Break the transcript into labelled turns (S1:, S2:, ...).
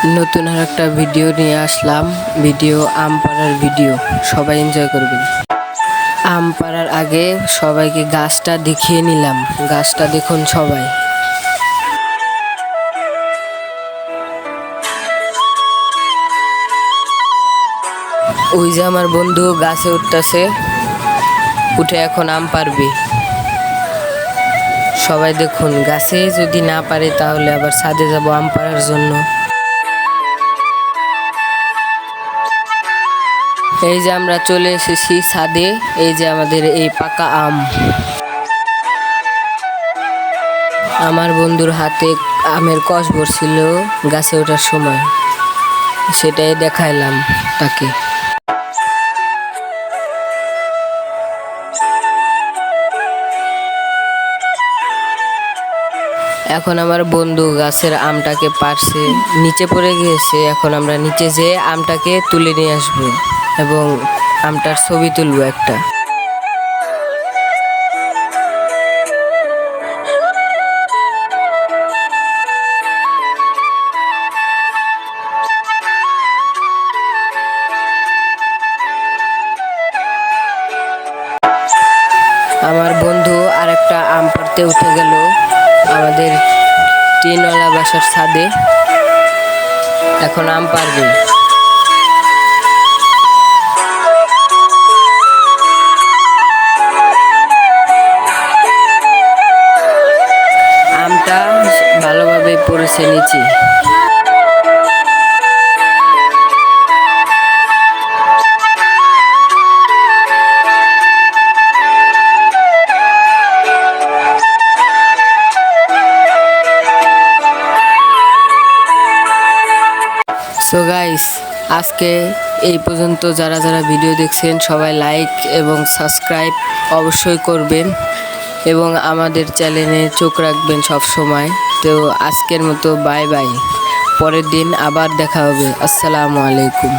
S1: নতুন আর একটা ভিডিও নিয়ে আসলাম। ভিডিও আম পাড়ার ভিডিও, সবাই এনজয় করবেন। আম পাড়ার আগে সবাইকে গাছটা দেখিয়ে নিলাম। গাছটা দেখুন সবাই। ওই যে আমার বন্ধু গাছে উঠতেছে, উঠে এখন আম পারবে। সবাই দেখুন, গাছে যদি না পারে তাহলে আবার ছাদে যাব আম পাড়ার জন্য। এই যে আমরা চলে এসেছি ছাদে। এই যে আমাদের এই পাকা আম। আমার বন্ধুর হাতে আমের কষ ভরছিল গাছে ওঠার সময়, সেটাই দেখাইলাম তাকে। এখন আমার বন্ধু গাছের আমটাকে পারছে, নিচে পড়ে গিয়েছে। এখন আমরা নিচে যেয়ে আমটাকে তুলে নিয়ে আসবো এবং আমটার ছবি তুলবো একটা। আমার বন্ধু আরেকটা আম পাড়তে উঠে গেল আমাদের টিনওয়ালা বাসার ছাদে। এখন আম পারবে। আমটা ভালোভাবে পড়েছে নিচে। সো গাইস, আজকে এই পর্যন্ত। যারা যারা ভিডিও দেখছেন সবাই লাইক এবং সাবস্ক্রাইব অবশ্যই করবেন এবং আমাদের চ্যানেলে চোখ রাখবেন সব সময়। তো আজকের মতো বাই বাই। পরের দিন আবার দেখা হবে। আসসালামু আলাইকুম।